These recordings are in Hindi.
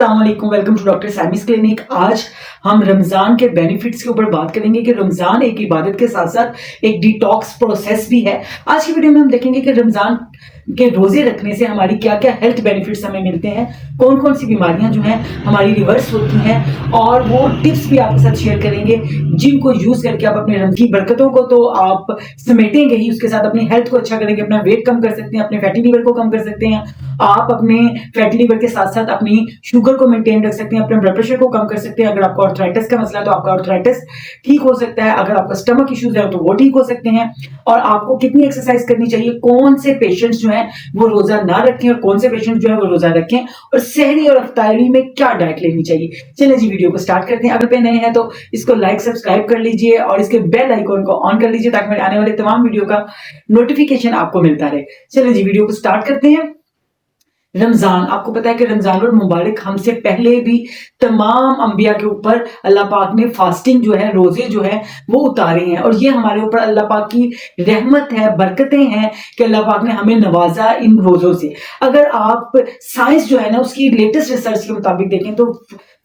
अस्सलामुअलैकुम, वेलकम टू डॉक्टर सैमीज क्लिनिक। आज हम रमजान के बेनिफिट्स के ऊपर बात करेंगे कि रमजान एक इबादत के साथ साथ एक डिटॉक्स प्रोसेस भी है। आज की वीडियो में हम देखेंगे कि रमजान के रोजे रखने से हमारी क्या क्या हेल्थ बेनिफिट्स हमें मिलते हैं, कौन कौन सी बीमारियां जो हैं हमारी रिवर्स होती हैं, और वो टिप्स भी आपके साथ शेयर करेंगे जिनको यूज करके आप अपने रमजान की बरकतों को तो आप समेटेंगे ही, उसके साथ अपनी हेल्थ को अच्छा करेंगे, अपना वेट कम कर सकते हैं, अपने फैटी लीवर को कम कर सकते हैं। आप अपने फैटी लीवर के साथ साथ अपनी शुगर को मेंटेन रख सकते हैं, अपने ब्लड प्रेशर को कम कर सकते हैं। अगर आपको आर्थराइटिस का मसला है तो आपका आर्थराइटिस ठीक हो सकता है। अगर आपका स्टमक इश्यूज है तो वो ठीक हो सकते हैं। और आपको कितनी एक्सरसाइज करनी चाहिए, कौन से पेशेंट्स जो हैं वो रोजा ना रखें और कौन से पेशेंट्स जो है वो रोजा रखें, और सहरी और अफ्तारी में क्या डाइट लेनी चाहिए। चलिए जी वीडियो को स्टार्ट करते हैं। अगर पे नए हैं तो इसको लाइक सब्सक्राइब कर लीजिए और इसके बेल आइकॉन को ऑन कर लीजिए ताकि मेरे आने वाले तमाम वीडियो का नोटिफिकेशन आपको मिलता रहे। चलिए जी वीडियो को स्टार्ट करते हैं। रमजान, आपको पता है कि रमजान और मुबारक हमसे पहले भी तमाम अंबिया के ऊपर अल्लाह पाक ने फास्टिंग जो है, रोजे जो है वो उतारे हैं, और ये हमारे ऊपर अल्लाह पाक की रहमत है, बरकतें हैं कि अल्लाह पाक ने हमें नवाजा इन रोजों से। अगर आप साइंस जो है ना उसकी लेटेस्ट रिसर्च के मुताबिक देखें तो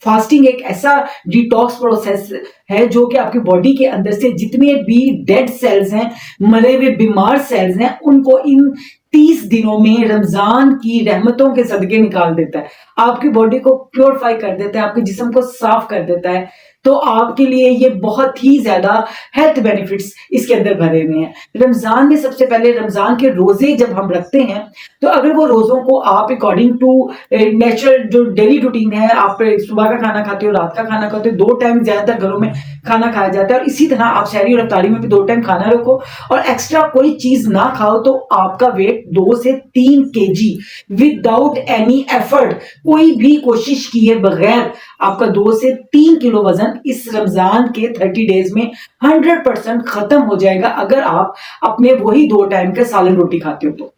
फास्टिंग एक ऐसा डिटॉक्स प्रोसेस है जो कि आपकी बॉडी के अंदर से जितने भी डेड सेल्स हैं, मरे हुए बीमार सेल्स हैं, उनको इन 30 दिनों में रमजान की रहमतों के सदके निकाल देता है, आपकी बॉडी को प्योरीफाई कर देता है, आपके जिस्म को साफ कर देता है। तो आपके लिए ये बहुत ही ज्यादा हेल्थ बेनिफिट्स इसके अंदर भरे हुए हैं। रमजान में सबसे पहले रमजान के रोजे जब हम रखते हैं तो अगर वो रोजों को आप अकॉर्डिंग टू नेचुरल जो डेली रूटीन है, आप सुबह का खाना खाते हो, रात का खाना खाते हो, 2 टाइम ज्यादातर घरों में खाना खाया जाता है, और इसी तरह आप सहरी और अफ्तारी में भी 2 टाइम खाना रखो और एक्स्ट्रा कोई चीज ना खाओ, तो आपका वेट 2 से 3 केजी विदाउट एनी एफर्ट, कोई भी कोशिश किए बगैर आपका 2 से 3 किलो वजन इस रमजान के 30 डेज में 100% खत्म हो जाएगा अगर आप अपने वही 2 टाइम के सालन रोटी खाते हो तो।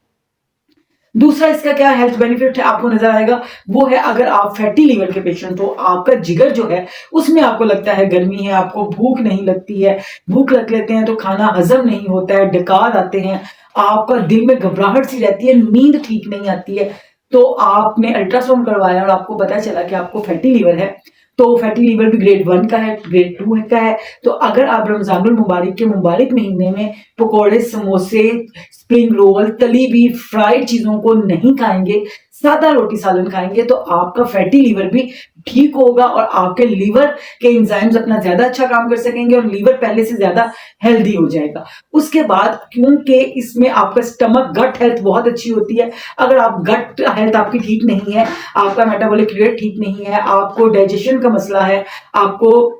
दूसरा इसका क्या हेल्थ बेनिफिट है आपको नजर आएगा, वो है अगर आप फैटी लीवर के पेशेंट हो, आपका जिगर जो है उसमें आपको लगता है गर्मी है, आपको भूख नहीं लगती है, भूख लग लेते हैं तो खाना हजम नहीं होता है, डकार आते हैं, आपका दिल में घबराहट सी रहती है, नींद ठीक नहीं आती है, तो आपने अल्ट्रासाउंड करवाया और आपको पता चला कि आपको फैटी लीवर है, तो फैटी लीवर भी ग्रेड 1 का है, ग्रेड 2 का है। तो अगर आप रमजानुल मुबारक के मुबारक महीने में पकोड़े, समोसे, स्प्रिंग रोल, तली हुई फ्राइड चीजों को नहीं खाएंगे, सादा रोटी सालन खाएंगे, तो आपका फैटी लीवर भी ठीक होगा और आपके लीवर के एंजाइम्स अपना ज्यादा अच्छा काम कर सकेंगे और लीवर पहले से ज्यादा हेल्दी हो जाएगा। उसके बाद क्योंकि इसमें आपका स्टमक गट हेल्थ बहुत अच्छी होती है, अगर आप गट हेल्थ आपकी ठीक नहीं है, आपका मेटाबॉलिक रेट ठीक नहीं है, आपको डाइजेशन का मसला है, आपको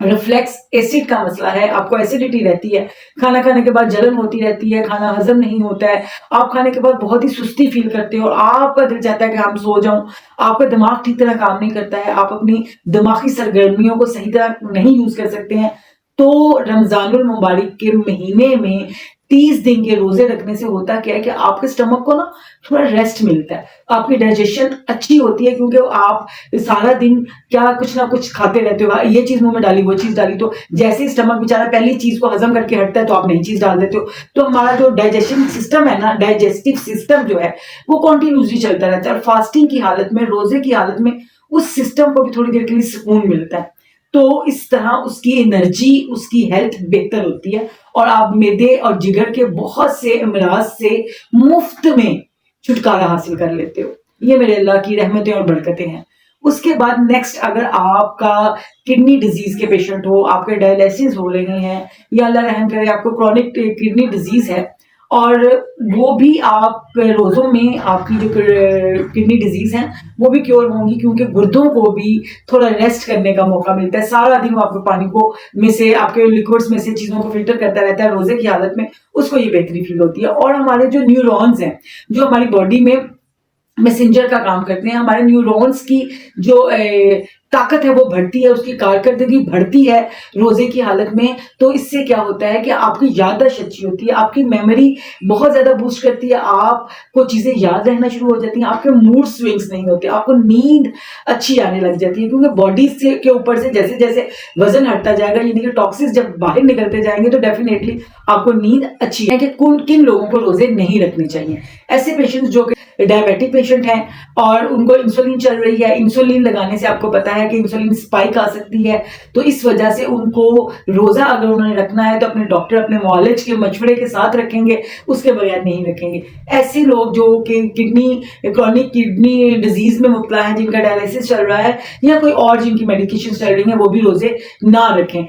रिफ्लेक्स एसिड का मसला है, आपको एसिडिटी रहती है, खाना खाने के बाद जलन होती रहती है, खाना हजम नहीं होता है, आप खाने के बाद बहुत ही सुस्ती फील करते हो और आपका दिल चाहता है कि हम सो जाऊं, आपका दिमाग ठीक तरह काम नहीं करता है, आप अपनी दिमागी सरगर्मियों को सही तरह नहीं यूज कर सकते हैं, तो रमजानुल मुबारक के महीने में 30 दिन के रोजे रखने से होता क्या है कि आपके स्टमक को ना थोड़ा रेस्ट मिलता है, आपकी डाइजेशन अच्छी होती है, क्योंकि आप सारा दिन क्या कुछ ना कुछ खाते रहते हो, ये चीज मुंह में डाली, वो चीज डाली, तो जैसे ही स्टमक बेचारा पहली चीज को हजम करके हटता है तो आप नई चीज डाल देते हो, तो हमारा जो डाइजेशन सिस्टम है ना, डाइजेस्टिव सिस्टम जो है वो कॉन्टिन्यूसली चलता रहता है, और फास्टिंग की हालत में, रोजे की हालत में उस सिस्टम को भी थोड़ी देर के लिए सुकून मिलता है, तो इस तरह उसकी एनर्जी, उसकी हेल्थ बेहतर होती है और आप मैदे और जिगर के बहुत से अमराज से मुफ्त में छुटकारा हासिल कर लेते हो। ये मेरे अल्लाह की रहमतें और बरकतें हैं। उसके बाद नेक्स्ट, अगर आपका किडनी डिजीज के पेशेंट हो, आपके डायलिसिस हो रहे हैं, या अल्लाह रहम करे आपको क्रॉनिक किडनी डिजीज है, और वो भी आप रोजों में आपकी जो किडनी डिजीज है वो भी क्योर होंगी, क्योंकि गुर्दों को भी थोड़ा रेस्ट करने का मौका मिलता है, सारा दिन वो आपके पानी को में से, आपके लिक्विड्स में से चीजों को फिल्टर करता रहता है, रोजे की हालत में उसको ये बेहतरी फील होती है। और हमारे जो न्यूरॉन्स हैं जो हमारी बॉडी में मैसेंजर का काम करते हैं, हमारे न्यूरॉन्स की जो ताकत है वो बढ़ती है, उसकी कारकर्दगी बढ़ती है रोजे की हालत में। तो इससे क्या होता है कि आपकी याददाश्त अच्छी होती है, आपकी मेमोरी बहुत ज्यादा बूस्ट करती है, आपको चीजें याद रहना शुरू हो जाती हैं, आपके मूड स्विंग्स नहीं होते, आपको नींद अच्छी आने लग जाती है। क्योंकि बॉडी से के ऊपर से जैसे जैसे वजन हटता जाएगा, यानी कि टॉक्सिस जब बाहर निकलते जाएंगे, तो डेफिनेटली आपको नींद अच्छी है। कि किन लोगों को रोजे नहीं रखने चाहिए? ऐसे पेशेंट्स जो डायबिटिक पेशेंट हैं और उनको इंसुलिन चल रही है, इंसुलिन लगाने से आपको पता है कि इंसुलिन स्पाइक आ सकती है, तो इस वजह से उनको रोजा अगर उन्होंने रखना है तो अपने डॉक्टर, अपने मुआलिज के मशवरे के साथ रखेंगे, उसके बगैर नहीं रखेंगे। ऐसे लोग जो कि क्रॉनिक किडनी डिजीज में मुब्तला है, जिनका डायलिसिस चल रहा है या कोई और जिनकी मेडिकेशन चल रही है, वो भी रोजे ना रखें।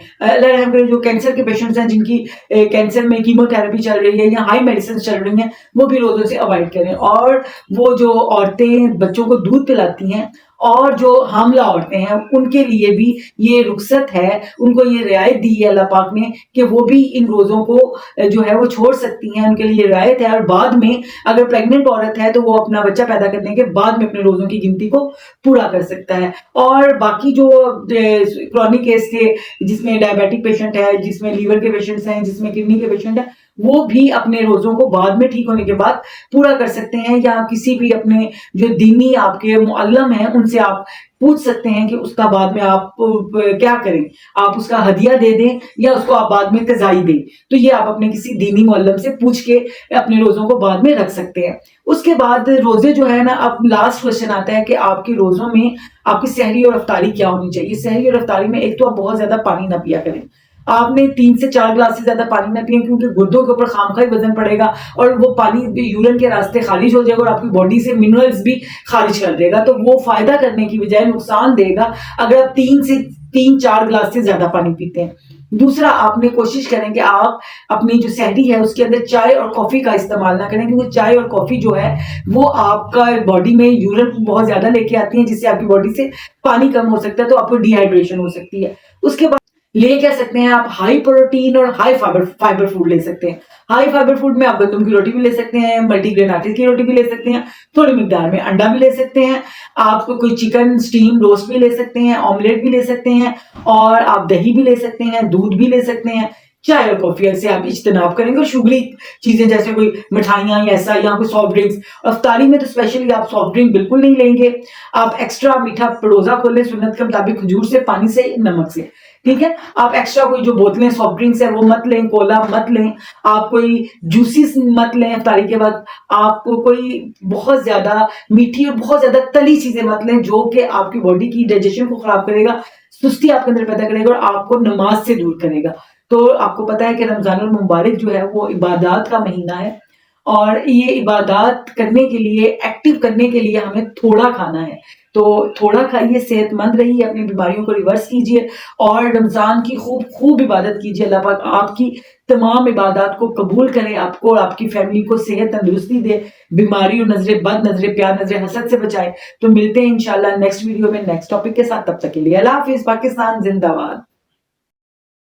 जो कैंसर के पेशेंट्स हैं, जिनकी कैंसर में कीमोथेरेपी चल रही है या हाई मेडिसिन चल रही हैं, वो भी रोजों से अवॉइड करें। और वो जो औरतें बच्चों को दूध पिलाती हैं और जो हामला औरतें हैं, उनके लिए भी ये रुखसत है, उनको ये रियायत दी है अल्लाह पाक ने कि वो भी इन रोजों को जो है वो छोड़ सकती हैं, उनके लिए रियायत है। और बाद में अगर प्रेग्नेंट औरत है तो वो अपना बच्चा पैदा करने के बाद में अपने रोजों की गिनती को पूरा कर सकता है। और बाकी जो क्रॉनिक केस थे, जिसमें डायबिटिक पेशेंट है, जिसमें लीवर के पेशेंट्स हैं, जिसमें किडनी के पेशेंट है, वो भी अपने रोजों को बाद में ठीक होने के बाद पूरा कर सकते हैं। या किसी भी अपने जो दीनी आपके मुअल्लम हैं, उनसे आप पूछ सकते हैं कि उसका बाद में आप क्या करें, आप उसका हदिया दे दें या उसको आप बाद में कज़ाई दें। तो ये आप अपने किसी दीनी मुअल्लम से पूछ के अपने रोजों को बाद में रख सकते हैं। उसके बाद रोजे जो है ना, अब लास्ट क्वेश्चन आता है कि आपके रोजों में आपकी सहरी और अफ्तारी क्या होनी चाहिए। सहरी और अफ्तारी में एक तो आप बहुत ज्यादा पानी ना पिया करें, आपने 3 से 4 ग्लास से ज्यादा पानी ना पिए, क्योंकि गुर्दों के ऊपर खामखाई वजन पड़ेगा और वो पानी यूरिन के रास्ते खारिज हो जाएगा और आपकी बॉडी से मिनरल्स भी खारिज कर देगा। तो वो फायदा करने की बजाय नुकसान देगा अगर आप 3 4 ग्लास से ज्यादा पानी पीते हैं। दूसरा, आपने कोशिश करें कि आप अपनी जो सहरी है उसके अंदर चाय और कॉफी का इस्तेमाल ना करें, क्योंकि चाय और कॉफी जो है वो आपका बॉडी में यूरिन बहुत ज्यादा लेके आती है, जिससे आपकी बॉडी से पानी कम हो सकता है, तो आपको डिहाइड्रेशन हो सकती है। उसके बाद ले क्या सकते हैं आप, हाई प्रोटीन और हाई फाइबर फूड ले सकते हैं। हाई फाइबर फूड में आप गंदम की रोटी भी ले सकते हैं, मल्टीग्रेन आटे की रोटी भी ले सकते हैं, थोड़ी मिकदार में अंडा भी ले सकते हैं, आप कोई चिकन स्टीम रोस्ट भी ले सकते हैं, ऑमलेट भी ले सकते हैं, और आप दही भी ले सकते हैं, दूध भी ले सकते हैं। चाय और कॉफी से आप इज्तनाब करेंगे, और शुगरी चीजें जैसे कोई मिठाइयां या ऐसा, या कोई सॉफ्ट ड्रिंक्स, अफ्तारी में तो स्पेशली आप सॉफ्ट ड्रिंक बिल्कुल नहीं लेंगे। आप एक्स्ट्रा मीठा रोजा खोलें सुन्नत के मुताबिक, खजूर से, पानी से, नमक से, ठीक है। आप एक्स्ट्रा कोई जो बोतलें सॉफ्ट ड्रिंक्स है वो मत लें, कोला मत लें, आप कोई जूसीस मत लें अफ्तारी के बाद, आपको कोई बहुत ज्यादा मीठी और बहुत ज्यादा तली चीजें मत लें, जो कि आपकी बॉडी की डाइजेशन को खराब करेगा, सुस्ती आपके अंदर पैदा करेगा और आपको नमाज से दूर करेगा। तो आपको पता है कि रमजानुल मुबारक जो है वो इबादत का महीना है, और ये इबादत करने के लिए, एक्टिव करने के लिए हमें थोड़ा खाना है। तो थोड़ा खाइए, सेहतमंद रहिए, अपनी बीमारियों को रिवर्स कीजिए और रमजान की खूब खूब इबादत कीजिए। अल्लाह पाक आपकी तमाम इबादत को कबूल करे, आपको और आपकी फैमिली को सेहत तंदुरुस्ती दे, बीमारी और नजरे बद, नजरे प्यार, नजरे हसद से बचाए। तो मिलते हैं इंशाल्लाह नेक्स्ट वीडियो में नेक्स्ट टॉपिक के साथ। तब तक के लिए अल्लाह हाफिज। पाकिस्तान जिंदाबाद।